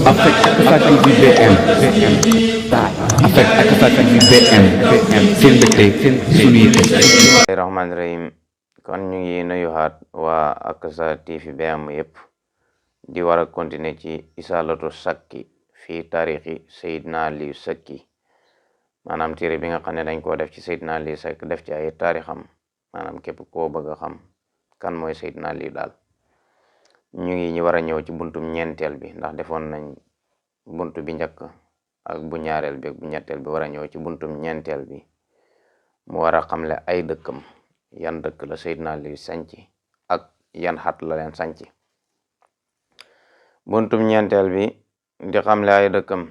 Avec Akasa TV BM avec Akasa TV BM seen mbégte seen suñu yite. rahmaani rahim kon ñu ngi nuyuwaat waa Akasa TV BM yëpp di war a continuer ci isalatu sakki fii taarixi Seydina Aliou Sakki maanaam téere bi nga xam ne dañ koo def ci Seydina Aliou Sakki def ci ay taarixam maanaam képp koo bëgg a xam kan mooy Seydina Aliou daal ñu war a ñëw ci buntum ñeenteel bi ndax defoon nañ buntu bi njëkk ak bu ñaareel bi ak bu ñetteel bi war a ñëw ci buntum ñeenteel bi mu war a xamle ay dëkkam yan dëkk la Seydina Aliou sanci ak yan xat la leen sanci buntum ñeenteel bi di xamle ay dëkkam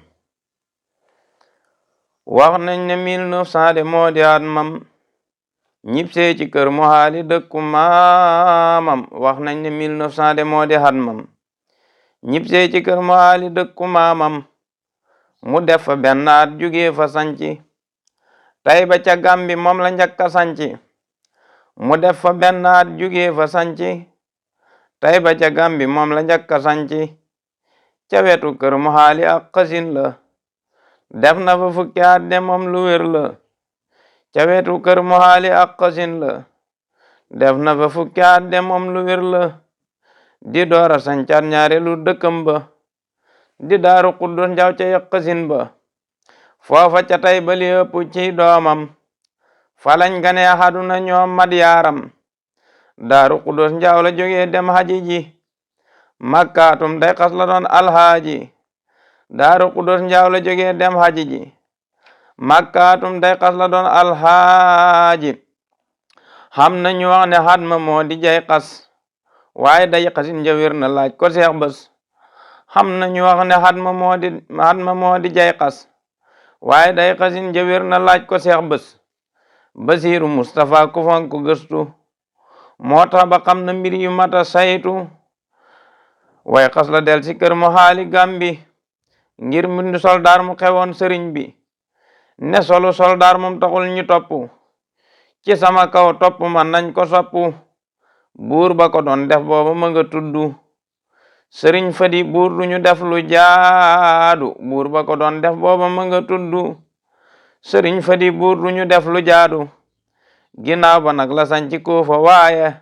wax nañ ne 1900 de moo di at mam ñibsee ci kër mu xaali dëkku maamam wax nañ ne 1900 de moo di at mam ñibsee ci kër mu xaali dëkku maamam mu def fa benn at jugee fa sanci Tayba ca Gambi moom la njëkk a sanci mu def fa benn at jugee fa sanci Tayba ca Gambi moom la njëkk a sanci ca wetu kër mu xaali ak xasin la def na fa fukki at de moom lu wér la ca wetu kër mu xaali ak xasin la def na fa fukki at de moom lu wér la di doora sancaat ñaareelu dëkkam ba di Daaru Xuddus njaw ca yaqasin ba foofa ca Tayba li ëpp ci doomam falañ gane àdduna ñoom mat yaaram Daaru Xuddus njaw la jógee dem haji ji makkaatum day xas la doon alhaaji Daaru Xuddus njaw la jógee dem haji ji makkaatum day xas la doon alhaaji xam na ñu wax ne xat ma moo di jay xas waaye day xasin njawir na laaj ko seex bés xam na ñu wax ne xat ma moo di jay xas waaye day xasin njawir na laaj ko seex bés Basiiru Mustafa ku fonk gëstu moo tax ba xam na mbir yu mata saytu way xas la del si kër mu xaali Gambi ngir mbindu soldaar mu xewoon sëriñ bi ne solu soldaar moom taxul ñu topp ci sama kaw topp man nañ ko soppu buur ba ko doon def booba ma nga tuddu sëriñ Fadi buur du ñu def lu jaadu buur ba ko doon def booba ma nga tuddu sëriñ Fadi buur du ñu def lu jaadu ginnaaw ba nag la sanci Kuufa waaye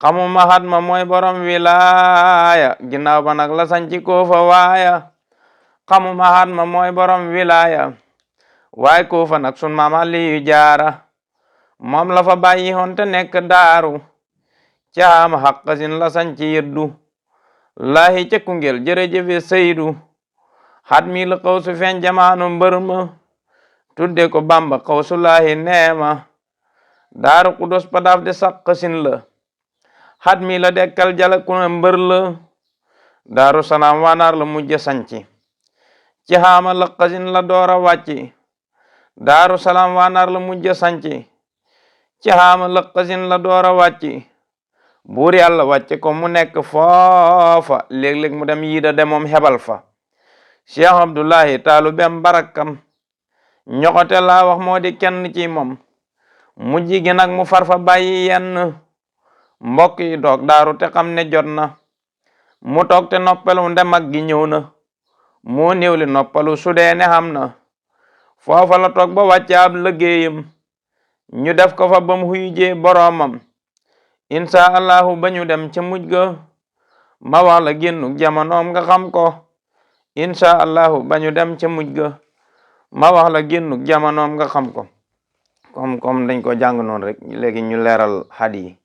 xamuma xat ma mooy borom wilaaya ginnaaw ba nag la sanci Kuufa waaye xamuma xat ma mooy borom wilaaya waaye Kuufa nag sun maam Aliyu Jaara moom la fa bàyyi woon te nekk daaru caam xaqasin la sanci yeddu laahi ca Koungheul jërëjëfe Seydu xat mi la xaw su feeñ jamaanu mbër ma tudde ko Bamba xaw su laahi neema Daaru Xuddus padaaf de saqasin la xat mi la dekkal jala ku ne mbër la Daaru Salaam wanaar la mujj sanci ci xaama laqasin la doora wàcci Daaru Salaam wanaar la mujj sanci ci xaama laqasin la doora wàcci buur yàlla wàcce ko mu nekk foofa léeg-léeg mu dem yiida de moom xebal fa Cheikh Abdullahi taalu bem barakam ñoxote laa wax moo di kenn ci moom mujj gi nag mu farfa bàyyi yenn mbokk yi toog daaru te xam ne jot na mu toog te noppalu nde mag gi ñëw na moo néew li noppalu su dee ne xam na foofa la toog ba wàcce ab liggéeyam ñu def ko fa bam huyjee boroomam insha allahu ba ñu dem ca mujj ga ma wax la génnuk jamonoom nga xam ko insha allahu ba ñu dem ca mujj ga ma wax la génnuk jamonoom nga xam ko comme dañ ko jàng noonu rek léegi ñu leeral xat yi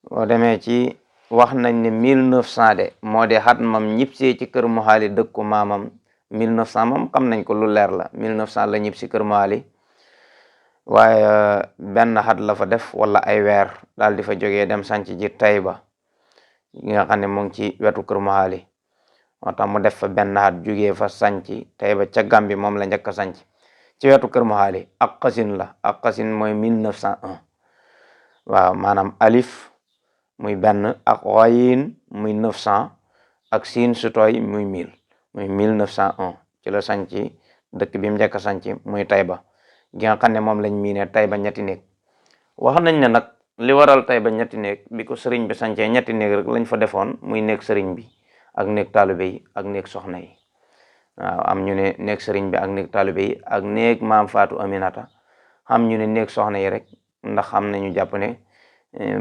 boo demee ci wax nañ ne 1900 de moo di xat mam ñibsee ci kër mu xaali dëkku maamam 1900 moom xam nañ ko lu leer la 1900 la ñib si kër mu xaali waaye benn xat la fa def wala ay weer daal di fa jógee dem sanc ji Tayba yi nga xam ne mu ngi ci wetu kër mu xaali moo tax mu def fa benn xat jógee fa sanc Tayba ca Gambi moom la njëkk a sanc ci wetu kër mu xaali ak xasin la ak xasin mooy 1901 waaw maanaam alif muy benn ak xoyin muy 900 ak siin sutoy muy 1000 muy 1901 ci la sanc dëkk bi mu njëkk a sanc muy Tayba gi nga xam ne moom lañ miine Tayba ñetti néeg wax nañ ne nag li waral Tayba ñetti néeg bi ko sëriñ bi sancee ñetti néeg rek lañ fa defoon muy néeg sëriñ bi ak néeg taalibe yi ak néeg soxna yi. waaw am ñu ne néeg sëriñ bi ak néeg taalibe yi ak néeg maam Faatu Aminata, am ñu ne néeg soxna yi rek, ndax am nañu jàpp ne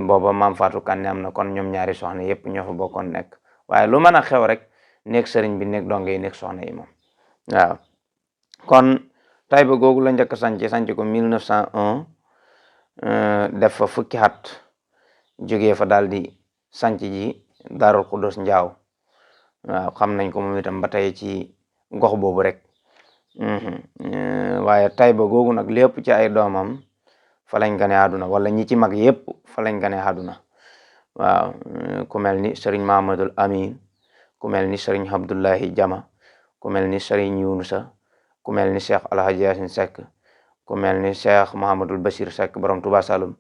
booba maam Faatu Kanni am na, kon ñoom ñaari soxna yépp ñoo fa bokkoon nekk. waaye lu mën a xew rek néeg sëriñ bi néeg donge yi néeg soxna yi moom. waaw kon Tayba googu la njëkk sanc ko 1901, def fa fukki at, jógee fa daal di sanc ji Daarul Xuddoos Njaaw. waaw xam nañ ko moom itam ba tey ci gox boobu rek. waaye Tayba googu nag lépp ci ay doomam fa lañ gane àdduna, wala ñi ci mag yépp fa lañ gane àdduna. waaw ku mel ni sëriñ Mahamadul Amin, ku mel ni sëriñ Abdullahi Jama, ku mel ni sëriñ Yunusa, ku mel ni cheikh Alhaji Yasin Seck, ku mel ni cheikh Mahamadul Bachir Seck borom Touba Saloum,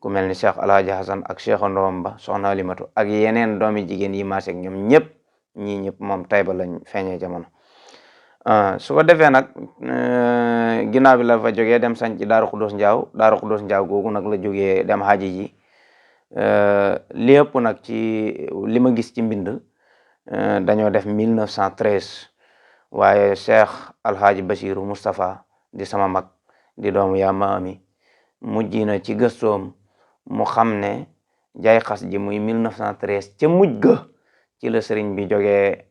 ku mel ni cheikh Alhaji Hasan ak cheikh Ndowam Ba, soxna Alimatu ak yeneen doomi jigéen yi maaseeg ñoom ñëpp, ñii ñëpp moom Tayba lañ feeñee jamono. su ko defee nag ginnaaw bi la fa jógee dem sanc Daaru Xuddoos Njaaw. Daaru Xuddoos Njaaw googu nag la jógee dem haji ji. lépp nag ci li ma gis ci mbind dañoo def 1913, waaye cheikh Alhaji Bachiru Moustapha di sama mag di doomu yaa ma ami mujj na ci gëstoom mu xam ne jaay xas ji muy 1913 ca mujj ga ci la sëriñ bi jógee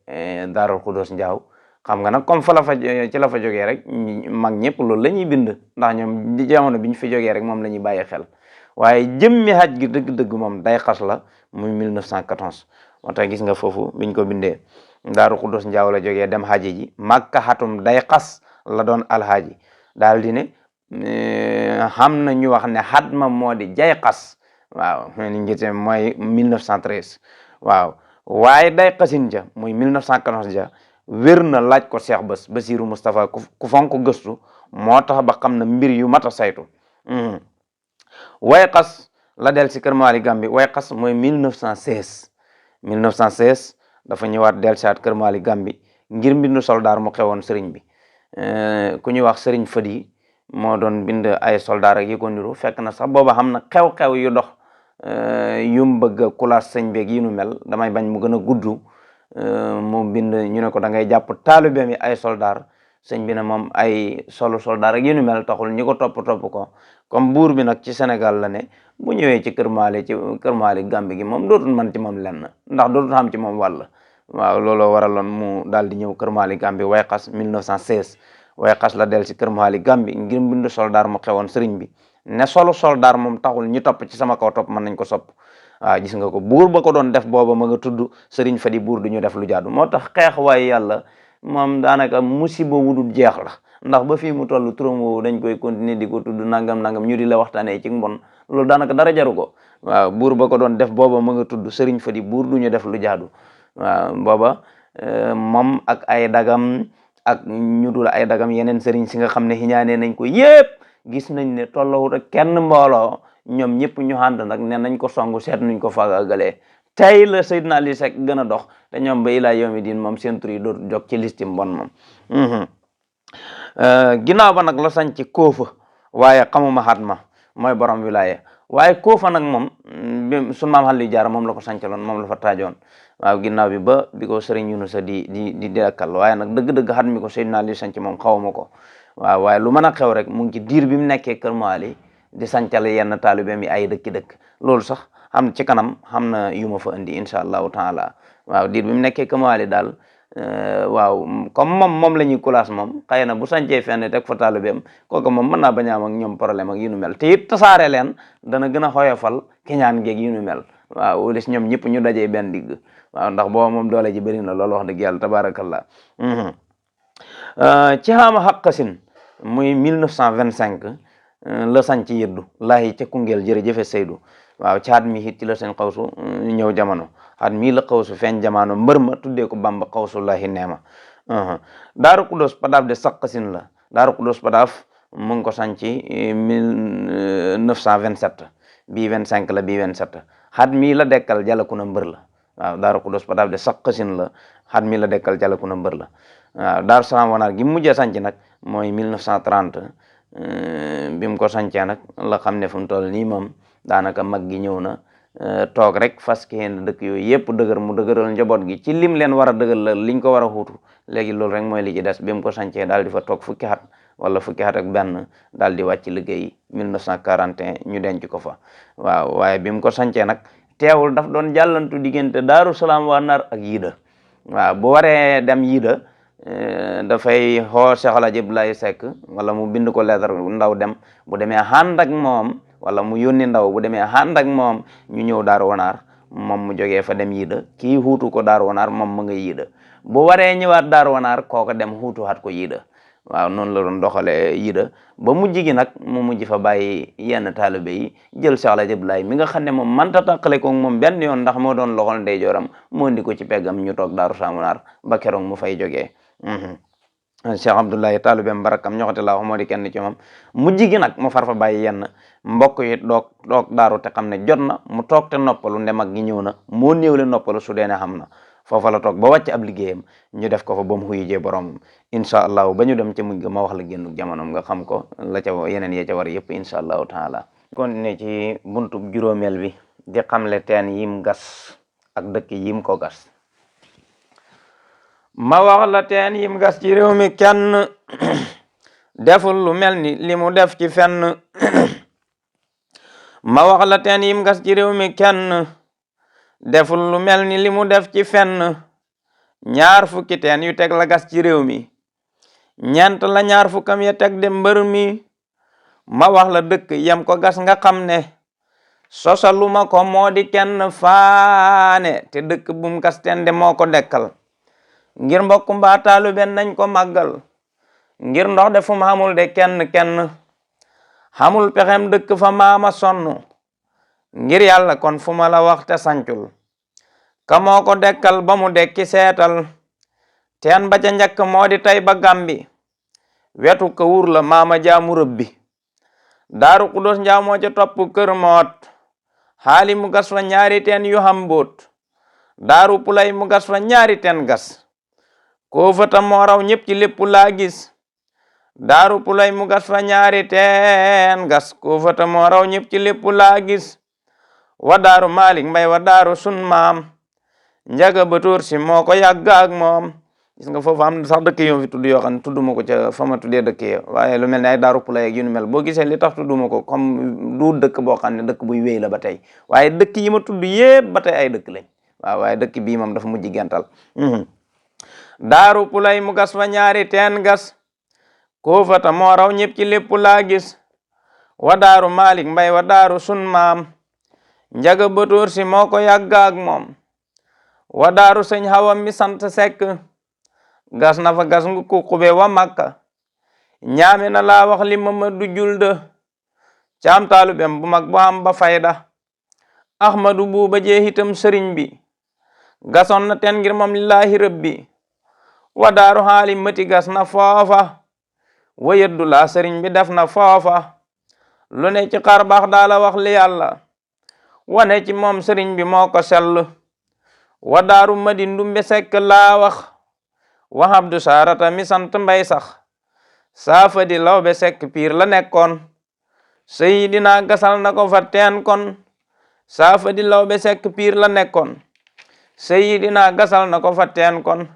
Daaru Xuddoos Njaaw. xam nga nag comme fa la fa ci la fa jógee rek mag ñëpp loolu la ñuy bind, ndax ñoom di jamono bi ñu fi jógee rek moom la ñuy bàyyi xel. waaye jëmmi haj gi dëgg-dëgg moom day xas la muy 1914. moo tax gis nga foofu biñ ko bindee Daaru Xuddoos Njaaw la jógee dem haji ji, Makka xatum day xas la doon alhaji. daal di ne xam na ñu wax ne xat ma moo di jay xas. waaw ni ngite mooy 1913. waaw waaye day xasin ja muy 1914 ja wér na, laaj ko Cheikh Bassirou Moustapha ku fonk gëstu moo tax ba xam na mbir yu mat a saytu. way xas la del si kër Maali Gambi. way xas mooy 1916 dafa ñëwaat del saat kër Maali Gambi ngir mbindu soldaar mu xewoon sëriñ bi. ku ñuy wax sëriñ Fadi moo doon bind ay soldaar ak yi ko niru, fekk na sax booba xam na xew-xew yu dox yum bëgg kulaas sëñ beeg yi nu mel, damay bañ mu gën a gudd. mu bind ñu ne ko da ngay jàpp taalibe mi ay soldaar. sëñ bi ne moom ay solu soldaar ak yi nu mel taxul, ñi ko topp ko. comme buur bi nag ci Sénégal la ne, bu ñëwee ci kër Maali Gambi gi moom dootul man ci moom lenn, ndax dootul xam ci moom wàll. waaw looloo waraloon mu daal di ñëw kër Maali Gambi. way xas 1916 way xas la del si kër Maali Gambi ngir bind soldaar mu xewoon sëriñ bi ne solu soldaar moom taxul ñi topp ci sama kaw topp mën nañ ko sopp. waaw gis nga ko, buur ba ko doon def booba ma nga tudd sëriñ Fadi buur du ñu def lu jaadu. moo tax xeex waaye yàlla moom daanaka musiba wudul jeex la, ndax ba fii mu toll turam woowu dañ koy continuer di ko tudd nangam ñu di la waxtaanee ci mbon, loolu daanaka dara jaru ko. waaw buur ba ko doon def booba ma nga tudd sëriñ Fadi buur du ñu def lu jaadu. waaw booba moom ak ay dagam ak ñu dul ay dagam yeneen sëriñ si nga xam ne xiñaanee nañ ko yépp, gis nañ ne tollawut ak kenn mbooloo, ñoom ñëpp ñu ànd nag ne nañ ko songu seet nuñ ko faagaagalee. tey la Seydina Ali Seck gën a dox, te ñoom ba ilaa yawmi diin moom seen tur yi dootu jog ci liste mbon moom. ginnaaw ba nag la sañ ci Koofa, waaye xamuma xat ma mooy borom wilaya. waaye Koofa nag moom sunu maam Xalli Jaara moom la ko sancaloon, moom la fa taajoon. waaw ginnaaw bi ko sëriñ Yunusa di dekkal, waaye nag dëgg-dëgg xat mi ko Seydina Ali sanc moom xawma ko. waaw waaye lu mën a xew rek mu ngi ci diir bi mu nekkee kër Maali di sancal yenn taalibeem yi ay dëkk loolu sax xam ci kanam xam na yu ma fa indi incha allahu taala. waaw diir bi mu nekkee kër Maali daal waaw comme moom la ñuy kulaas moom, xëy na bu sancee fenn teg fa taalibeem kooku moom mën naa bañ a am ak ñoom problème ak yu nu mel, te it tasaare leen dana gën a xoyofal kiñaan geeg yu nu mel. waaw wala si ñoom ñëpp ñu dajee benn digg. waaw ndax booba moom doole ji bëri na loolu wax dëgg yàlla tabaarakallah. ci xaama xaqasin muy 1925 la sañ ci yëddu laayi ca Koungheul, jërëjëfe Seydou. waaw ci at mi it ci la seen xawsu ñëw jamono, at mii la xawsu feeñ jamono, mbër ma tuddee ko Bamba xawsu laahi neema. Daaru Xuddoos Padaaf de saqasin la. Daaru Xuddoos Padaaf mu ngi ko sañ ci 1927 bii 25 la bii 27 at mii la dekkal jalakuna mbër la. waaw Daaru Xuddoos Padaaf de saqasin la, at mii la dekkal jalakuna mbër la. waaw Daaru Salaam Wanaar gi mujjee sanc nag mooy 1930 bi mu ko sancee nag la xam ne fu mu toll nii moom daanaka mag gi ñëw na, toog rek fas yéene dëkk yooyu yëpp dëgër mu dëgëral njaboot gi ci lim leen war a dëgër la liñ ko war a xuutu léegi loolu rek mooy li ci des bi mu ko sancee daal di fa toog fukki at wala fukki at ak benn daal di wàcc liggéey 1941 ñu denc ko fa waaw waaye bi mu ko sancee nag teewul daf doon jàllantu diggante Daaru Salaam waa Nar ak Yida waaw bu waree dem Yida dafay xoo Cheikh El Hadj Abdoulaye Seck wala mu bind ko lettre ndaw dem bu demee ànd ak moom wala mu yónni ndaw bu demee ànd ak moom ñu ñëw Daaru Wanaar moom mu jógee fa dem Yida kii huutu ko Daaru Wanaar moom mu nga Yida bu waree ñëwaat Daaru Wanaar kooka dem huutuwaat ko Yida waaw noonu la doon doxale Yida ba mujj gi nag mu mujj fa bàyyi yenn taalibe yi jël Cheikh El Hadj Abdoulaye mi nga xam ne moom manta tàqale ko moom benn yoon ndax moo doon loxol ndeyjooram moo indi ko ci peggam ñu toog Daaru Wanaar ba keroog mu fay jógee Cheikh Abdoulaye taalibeem barakam ñoxote laa wax moo di kenn ci moom mujj gi nag mu far fa bàyyi yenn mbokk yi toog daaru te xam ne jot na mu toog te noppalu nde mag gi ñëw na moo néewle noppalu su dee ne xam na foofa la toog ba wàcc ab liggéeyam ñu def ko fa ba mu xuyi jee boromam incha allahu ba ñu dem ca mujj ga ma wax la génnuk jamonoom nga xam ko la ca yeneen yee ca war yëpp incha allahu taala continuer ci buntub juróomeel bi di xamle teen yim gas ak dëkk yim ko gas ma wax la teen yim gas ci réew mi kenn deful lu mel ni li mu def ci fenn ma wax la teen yim gas ci réew mi kenn deful lu mel ni li mu def ci fenn ñaar fukki teen yu teg la gas ci réew mi ñeent la ñaar fukkam ya teg de mbër mi ma wax la dëkk yam ko gas nga xam ne sosaluma ko moo di kenn faane te dëkk bum gas teen de moo ko dekkal ngir mbokku mbaa taalibe nañ ko màggal ngir ndox de fu mu xamul de kenn xamul pexem dëkk fa maama sonn ngir yàlla kon fu ma la wax te sancul ka moo ko dekkal ba mu dekki seetal teen ba ca njëkk moo di tay ba Gambi wetu ka wur la maama jaamu rëbbi Daaru Kudos njaamoo ca topp kër moot xaali mu gas fa ñaari teen yu xam mbóot Daaru Pulay mu gas fa ñaari teen gas koo fata moo raw ñëpp ci lépp laa gis Daaru Pulay mu gas fa ñaari teen gas koo fata moo raw ñëpp ci lépp laa gis wa Daaru Malik Mbay wa Daaru sun maam njaga batoor si moo ko yàgg ak moom gis nga foofu am sax dëkk yoo fi tudd yoo xam ne tudduma ko ca fa ma tuddee dëkk yi waaye lu mel ne ay Daaru Pulay ak yu nu mel boo gisee li tax tudduma ko comme du dëkk boo xam ne dëkk buy wéy la ba tey waaye dëkk yi ma tudd yépp ba tey ay dëkk lañ waaw waaye dëkk bii moom dafa mujj gental Daaru Pulay mu gas fa ñaari teen gas koo fata moo raw ñëpp ci lépp laa gis wa Daaru Malik Mbay wa Daaru sun maam njaga batoor si moo ko yàgg ak moom wa Daaru sëñ Hawa mi sant Sekk gas na fa gas ngu kuqube wa Makka ñaame na laa wax li Mamadu Julde caam taalubem bu mag bu am ba fayda Ahmadu Buuba jee itam sëriñ bi gasoon na teen ngir moom lillaahi rabbi wa Daaru xaali mati gas na foofa wa yeddu laa sëriñ bi def na foofa lu ne ci xar baax daala wax li yàlla wane ci moom sëriñ bi moo ko sell wa Daaru Madi Ndumbe Sekk laa wax wa Abdu Saarata mi sant Mbay sax saafa di Lawbe Sekk piir la nekkoon Seydina gasal na ko fa teen kon saafa di Lawbe Sekk piir la nekkoon Seydina gasal na ko fa teen kon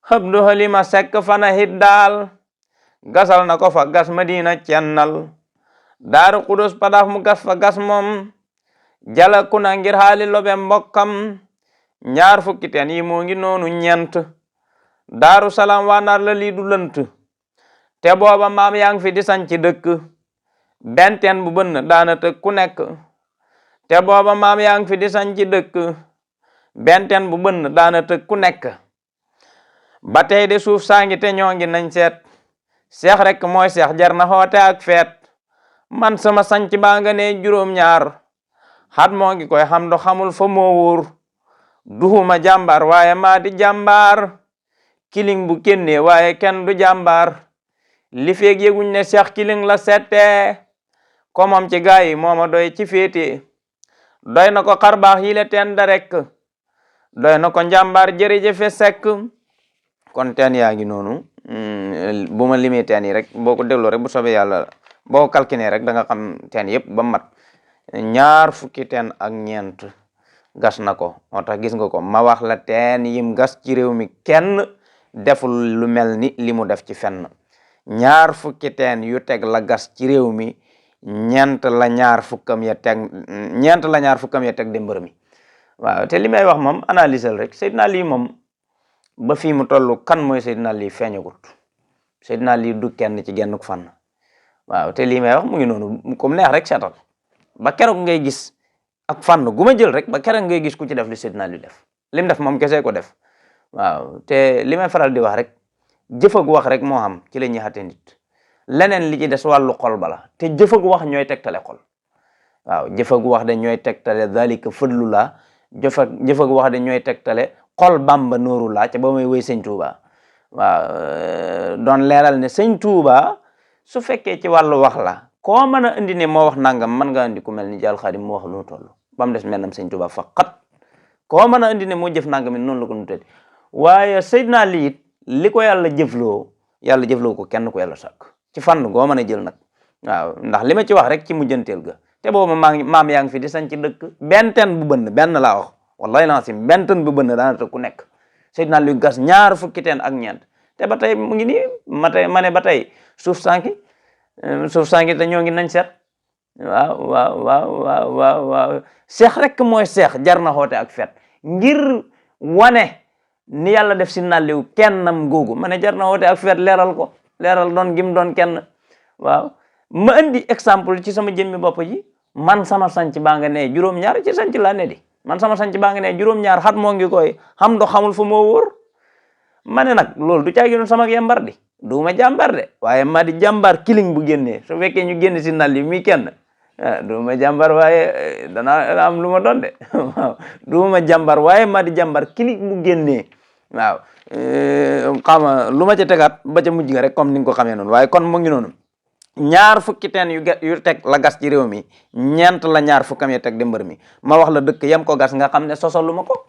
Abdu Halima Sekk fana hiddaal gasal na ko fa gas Madina cennal Daaru Kudos padaaf mu gas fa gas moom jala kuna ngir xaali lobe mbokkam ñaar fukki teen yi moo ngi noonu ñent Daaru Salaam waa Nar la lii du lënt te booba maam yaa ngi fi di sañ ci dëkk benn teen bu bënn daana tëg ku nekk te booba maam yaa ngi fi di sañ ci dëkk benn teen bu bënn daana tëg ku nekk ba tey de suuf saa ngi te ñoo ngi nañ seet seex rek mooy seex jar na xoote ak feet man sama sanc baa nga ne juróom-ñaar xat moo ngi koy xam do xamul fa moo wóor duhuma jàmbaar waaye maa di jàmbaar kiling bu kénnee waaye kenn du jàmbaar li feeg yëguñ ne seex kiling la settee ko moom ci gaa yi mooma doy ci féete doy na ko xar baax yi le teen da rek doy na ko njàmbaar jërëjëfe Sekk kon teen yaa ngi noonu bu ma limee teen yi rek boo ko dégloo rek bu soobee yàlla boo calculé rek da nga xam teen yëpp ba mat ñaar fukki teen ak ñeent gas na ko. moo tax gis nga ko ma wax la teen yim gas ci réew mi kenn deful lu mel ni li mu def ci fenn. ñaar fukki teen yu teg la gas ci réew mi ñeent la ñaar fukkam ya teg de mbër mi. waaw te li may wax moom analysel rek Seydina Ali moom ba fii mu toll kan mooy Seydina Ali feeñagut. Seydina Ali du kenn ci genn fànn. waaw te lii may wax mu ngi noonu comme neex rek seetal ba keroog ngay gis ak fànn gu ma jël rek ba keroog ngay gis ku ci def li Seydina Ali def. lim def moom kese ko def. waaw te li may faral di wax rek jëf ak wax rek moo xam ci la ñuy xate nit. leneen li ci des wàllu xol bala te jëf ak wax ñooy tegtale xol. waaw jëf ak wax de ñooy tegtale zalika fadlullah jëf ak wax de ñooy tegtale xol Bamba nooru laa ca ba may woy sëñ Touba. waaw doon leeral ne sëñ Touba su fekkee ci wàllu wax la koo mën a indi ne moo wax nangam mën nga indi ku mel ni Jaal Xaadim moo wax lu mu toll ba mu des mennam sëñ Touba faqat koo mën a indi ne moo jëf nangam it noonu la ko nu tëdd. waaye Seydina Ali it li ko yàlla jëfloo ko kenn ku yàlla sàkk ci fànn goo mën a jël nag. waaw ndax li ma ci wax rek ci mujjanteel ga te boobu maam yaa ngi fi di sañ ci dëkk benn teen bu bënn benn laa wax wallahi laasim benn teen bu bënn daana ku nekk Seydina Ali gas ñaar fukki teen ak ñeent te ba tey mu ngi nii ma ne ba tey suuf sànki te ñoo ngi nañ seet. waaw seex rek mooy seex jar na xoote ak fet ngir wane ni yàlla def si nalliw kennam googu ma ne jar na xoote ak fet leeral doon gim doon kenn. waaw ma indi exemple ci sama jëmmi bopp ji man sama sanc baa nga ne juróom-ñaar ci sanc laa ne di man sama sanc baa nga ne juróom-ñaar xat moo ngi koy xam do xamul fu moo wóor. ma ne nag loolu du caagi noonu sama yambar di duuma jàmbar de waaye ma di jàmbar kiling bu génnee su fekkee ñu génn si nal yi mi kenn duuma jàmbar waaye dana am lu ma doon de waaw duuma jàmbar waaye ma di jàmbar kiling bu génnee. waaw xama lu ma ca tegaat ba ca mujj nga rek comme ni nga ko xamee noonu waaye kon mu ngi noonu ñaar fukki teen yu teg la gas ci réew mi ñeent la ñaar fukkam ya teg di mbër mi ma wax la dëkk yam ko gas nga xam ne sosalu ma ko.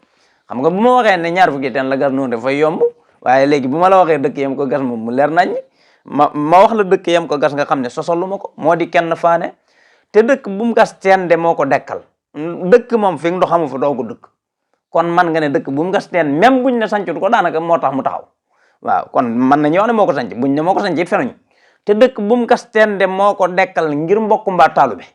xam nga bu ma waxee ne ñaar fukki teen la gas noonu dafay yomb waaye léegi bu ma la waxee dëkk yam ko gas moom mu leer nañ ma wax la dëkk yam ko gas nga xam ne sosalu ma ko moo di kenn faane te dëkk bu mu gas teen de moo ko dekkal dëkk moom fi ndox amu fa doo ko dëkk kon man nga ne dëkk bu mu gas teen même buñ ne sancut ko daanaka moo tax mu taxaw. waaw kon man nañu wax ne moo ko sanc buñ ne moo ko sanc it fenuñ te dëkk bu mu gas teen de moo ko dekkal ngir mbokk mbaa taalube.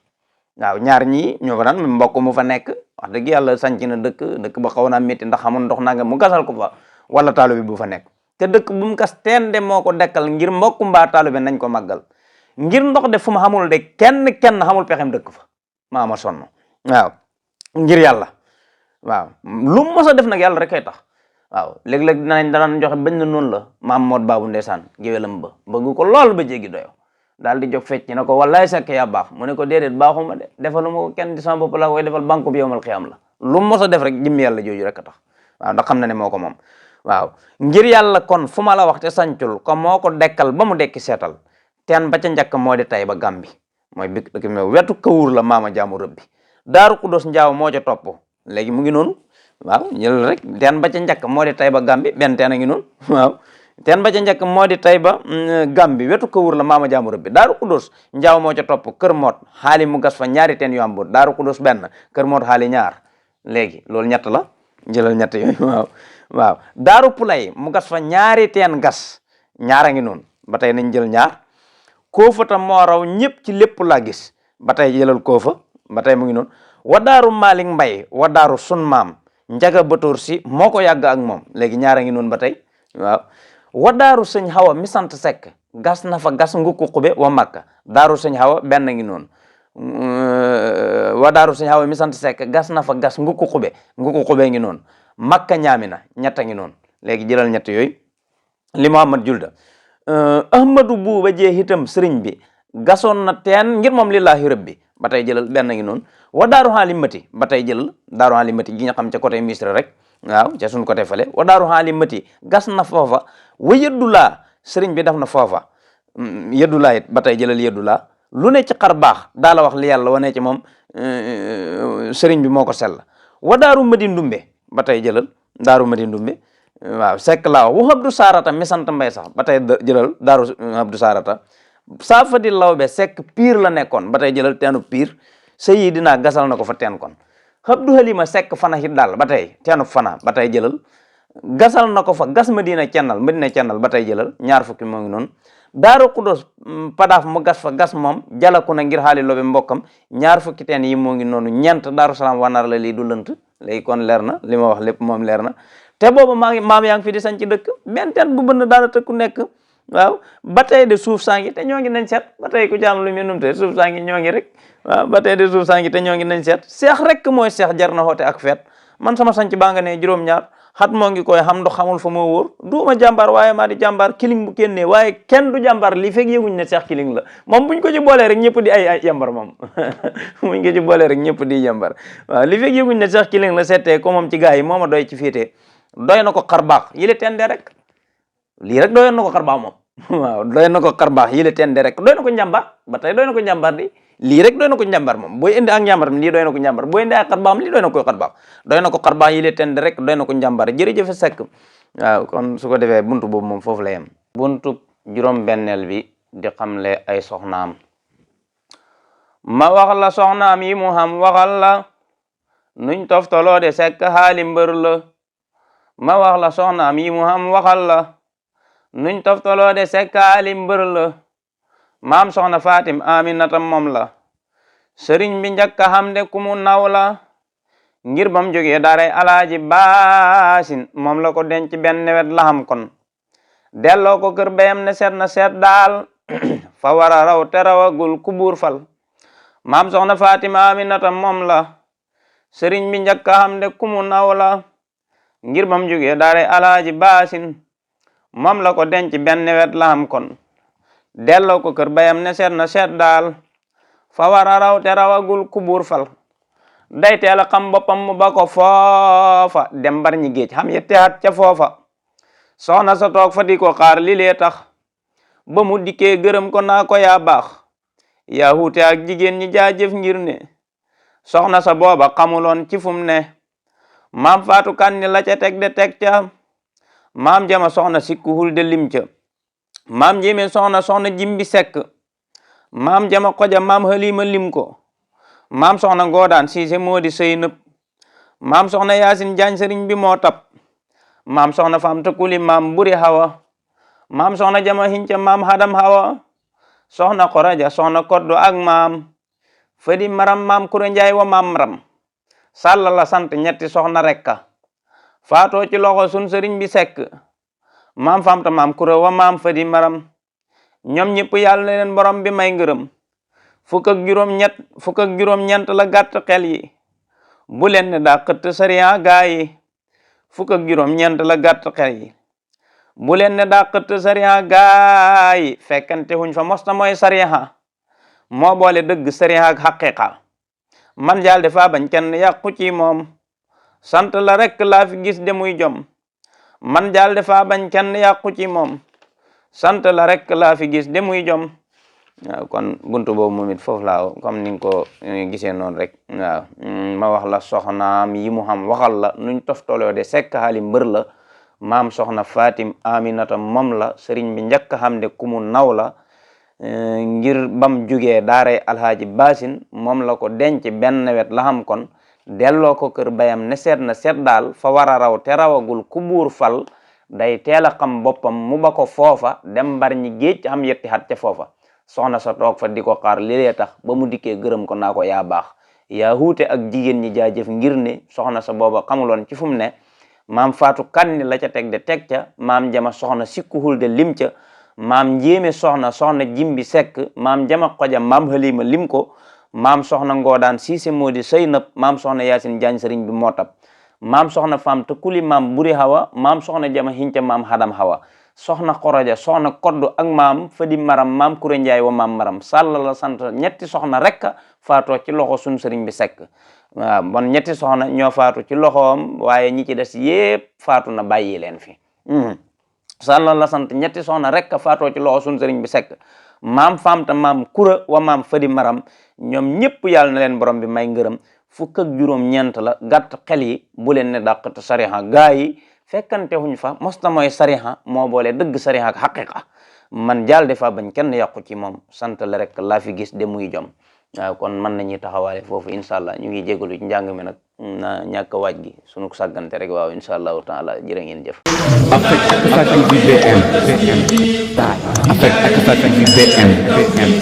waaw ñaar ñii ñoo fa naan mbokk mu fa nekk wax dëgg yàlla sanc na dëkk ba xaw naa métti ndax xamul ndox nanga mu gasal ko fa wala taalube bu fa nekk te dëkk bu mu gas teen de moo ko dekkal ngir mbokk mbaa taalube nañ ko màggal ngir ndox de fu mu xamul de kenn xamul pexem dëkk fa maama sonn. waaw ngir yàlla waaw lu mu mos a def nag yàlla rek kay tax. waaw léeg-léeg danañ joxe bañ na noonu la maam moot baabu ndeysaan géwélam ba bëgg ko lool ba jéggi doyo daal di jóg fecc na ko wallaay sekk yaa baax mu ne ko déedéet baaxuma de defaluma ko kenn di sama bopp laa koy defal banque bi yowmal xiyam la lu mu mos a def rek jëmmi yàlla jooju rek a tax. waaw ndax xam na ne moo ko moom. waaw ngir yàlla kon fu ma la wax te sancul ko moo ko dekkal ba mu dekki seetal teen ba ca njëkk moo di tay ba Gàmbi mooy bi dëkk mi wetu kawur la maama jaamu rëbbi daaru Kudos njaaw moo ca topp léegi mu ngi noonu. waaw jël rek teen ba ca njëkk moo di tay ba Gàmbi benn teen a ngi noonu. waaw teen ba ca njëkk moo di tay ba Gàmbi wetu kawur la maama jaamu rëbbi daaru Kudos njaaw moo ca topp kër moot xaali mu gas fa ñaari teen yu am bu daaru Kudos benn kër moot xaali ñaar léegi loolu ñett la jëlal ñett yooyu. waaw daaru Pulay mu gas fa ñaari teen gas ñaara ngi noonu ba tey nañ jël ñaar koofa tam moo raw ñëpp ci lépp laa gis ba tey jëlal koofa ba tey mu ngi noonu wa daaru Malick Mbay wa daaru sun maam njaga batoor si moo ko yàgg ak moom léegi ñaara ngi noonu ba tey. waaw wa daaru sëñ Xawa mi sant Sekk gas na fa gas ngukku xube wa Makka daaru sëñ Xawa benn ngi noonu wa daaru sëñ Xawa mi sant Sekk gas na fa gas ngukku xube ngi noonu Makka ñaami na ñetta ngi noonu léegi jëlal ñett yooyu li Muhammad Julda Ahmadu Buuba jee itam sëriñ bi gasoon na teen ngir moom lillaahi rabbi ba tey jëlal benn ngi noonu wa daaru Halimati ba tey jëlal daaru Halimati gi nga xam ca côté Misra rek waaw ca suñ côté fale wa daaru Halimati gas na foofa wa yëddulaa sëriñ bi def na foofa yëddulaa it ba tey jëlal yëddulaa lu ne ci xar baax daa la wax li yàlla wane ci moom sëriñ bi moo ko sell wa daaru Madi Ndumbe ba tey jëlal daaru Madi Ndumbe waaw sekk laa wax Abdou Sarata mi sant Mbay sax ba tey jëlal daaru Abdou Sarata saa fa di lawbe sekk piir la nekkoon ba tey jëlal teenu piir Sayidina gasal na ko fa teen kon Abdou Halima Seck fana hit daal ba tey teenu fana ba tey jëlal gasal na ko fa gas Madina cennal ba tey jëlal ñaar fukki moo ngi noonu Daaru Xudoos padaaf mu gas fa gas moom jalaku na ngir xaali lobe mbokkam ñaar fukki teen yi moo ngi noonu ñeent Daaru Salaam wanar la lii du lënt léegi kon leer na li ma wax lépp moom leer na te boobu maam yaa ngi fi di sañ ci dëkk benn teen bu bënn daana tëkku nekk waaw ba tey de suuf saa ngi te ñoo ngi nañ seet ba tey ku jaam lu mu numte suuf saa ngi ñoo ngi rek waaw ba tey de suuf saa ngi te ñoo ngi nañ seet seex rek mooy seex jar na xoote ak feet man sama sanc baa nga ne juróom-ñaar xat moo ngi koy xam ndox xamul fa moo wóor duuma jàmbaar waaye maa di jàmbaar kiling bu kenn ne waaye kenn du jàmbaar li fekk yëguñ ne seex kiling la moom buñ ko ci boolee rek ñëpp di ay yàmbar moom buñ ko ci boolee rek ñëpp di yàmbar waaw li fekk yëguñ ne seex kiling la seetee ko moom ci gaa yi mooma doy ci féetee doy na ko xar baax yile tende rek lii rek doyoon na ko xar baax moom waaw doy na ko xar baax yile tende rek doy na ko njàmbaar ba tey doy na ko njàmbaar di lii rek doy na ko njàmbaar moom booy indi ak njàmbaar lii doy na ko njàmbaar booy indi ak xar baax lii doy na ko xar baax doy na ko xar baax yile tende rek doy na ko njàmbaar jërëjëf Seck waaw kon su ko defee buntu boobu moom foofu la yem buntu juróom-benneel bi di xamle ay soxnaam ma wax la soxnaam yi mu xam waxal la nuñ toftaloo de Seck xaali mbër la ma wax la soxnaam yi mu xam waxal la nuñ toftaloo de Seck xaali mbër la maam soxna Fatim Aminata moom la sëriñ bi njëkk a xam de ku mu naw la ngir bam jógee daaray alaaji baasin moom la ko denc benn wet la xam kon delloo ko kër bayam ne seet na seet daal fa war a raw te rawagul ku buur fal maam soxna Fatim Aminata moom la sëriñ bi njëkk a xam de ku mu naw la ngir bam jógee daaray alaaji baasin moom la ko denc benn wet la xam kon delloo ko kër bayam ne seet na seet daal fa war a raw te rawagul ku buur fal day teel a xam boppam mu ba ko foofa dem bar ñi géej xam yette at ca foofa soxna sa toog fa di ko xaar li lee tax ba mu dikkee gërëm ko naa ko yaa baax yaa wuute ak jigéen ñi jaajëf ngir ne soxna sa booba xamuloon ci fum ne maam faatu kan ni la ca teg de teg ca maam jama soxna sikkuhul de lim ca maam njéemé soxna jimbi Sekk maam jama xoja maam Halima lim ko maam soxna ngoodaan siise moo di sëy nëb maam soxna yaasin jaañ sëriñ bi moo tab maam soxna faam tëkkuli maam buri hawa maam soxna jama hinca maam hadam hawa soxna xoraja soxna koddu ak maam fadi maram maam kura njaay wa maam ram sàlla la sant ñetti soxna rekka faatoo ci loxo sun sëriñ bi Sekk maam famta maam kura wa maam fadi maram ñoom ñëpp yàlla na leen borom bi may ngërëm fukk ak juróom-ñeent la gàtt xel yi bu leen ne daa xëtt sariya gaa yi fukk ak juróom-ñeent la gàtt xel yi bu leen ne daa xëtt sariya gaa yi fekkante huñ fa mosta mooy sariya moo boole dëgg sariya ak xaqiqa man jaal dafa bañ kenn yàqu ci moom sant la rek laa fi gis de muy jom man jaal dafa bañ kenn yàqu ci moom sant la rek laa fi gis de muy jom waaw kon buntu boobu moom it foofu laa comme ni nga ko gisee noonu rek waaw ma wax la soxnaam yi mu xam waxal la nuñ toftaloo de Sekk xaali mbër la maam soxna Fatim Aminata moom la sëriñ bi njëkk a xam de ku mu naw la ngir bam jugee daaray alhaaji baasin moom la ko denc benn wet la xam kon delloo ko kër bayam ne seet na seet daal fa war a raw te rawagul ku buur fal day teel a xam boppam mu ba ko foofa dem mbar ñi géej xam yetti xat ca foofa soxna sa toog fa di ko xaar li lee tax ba mu dikkee gërëm ko naa ko yaa baax yaa huute ak jigéen ñi jaajëf ngir ne soxna sa booba xamuloon ci fu mu ne maam faatu kan ni la ca teg de teg ca maam jama soxna sikkuhul de lim ca maam njéeme soxna jimbi Sekk maam jama xoja maam Halima lim ko maam soxna ngoodaan siise moo di sëy nëb maam soxna yaasin jaañ sëriñ bi moo tab maam soxna faam te kuli maam buri hawa maam soxna jama hinca maam hadam hawa soxna xoroja soxna koddu ak maam fadi maram maam kure njaay wa maam maram sàlla la sant ñetti soxna rek faatoo ci loxo sun sëriñ bi Sekk waaw bon ñetti soxna ñoo faatu ci loxoom waaye ñi ci des yépp faatu na bàyyi leen fi sàlla la sant ñetti soxna rek faatoo ci loxo sun sëriñ bi Sekk maam famta maam kura wa maam fadi maram ñoom ñëpp yàlla na leen borom bi may ngërëm fukk ak juróom-ñeent la gàtt xel yi bu leen ne dàqat sariha gaa yi fekkante huñ fa mosta mooy sariha moo boole dëgg sariha ak xaqiqa man jaal defa bañ kenn yàqu ci moom sant la rek laa fi gis de muy jom waaw kon mën nañuy taxawaale foofu incha allah ñu ngi jégalu ci njàng mi nag na ñàkk a waaj gi sunu sàggante rek waaw incha allahu taala jërë ngeen jëf. Afec ak BM Afec ak BM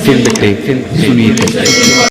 seen mbégte seen sunu yitte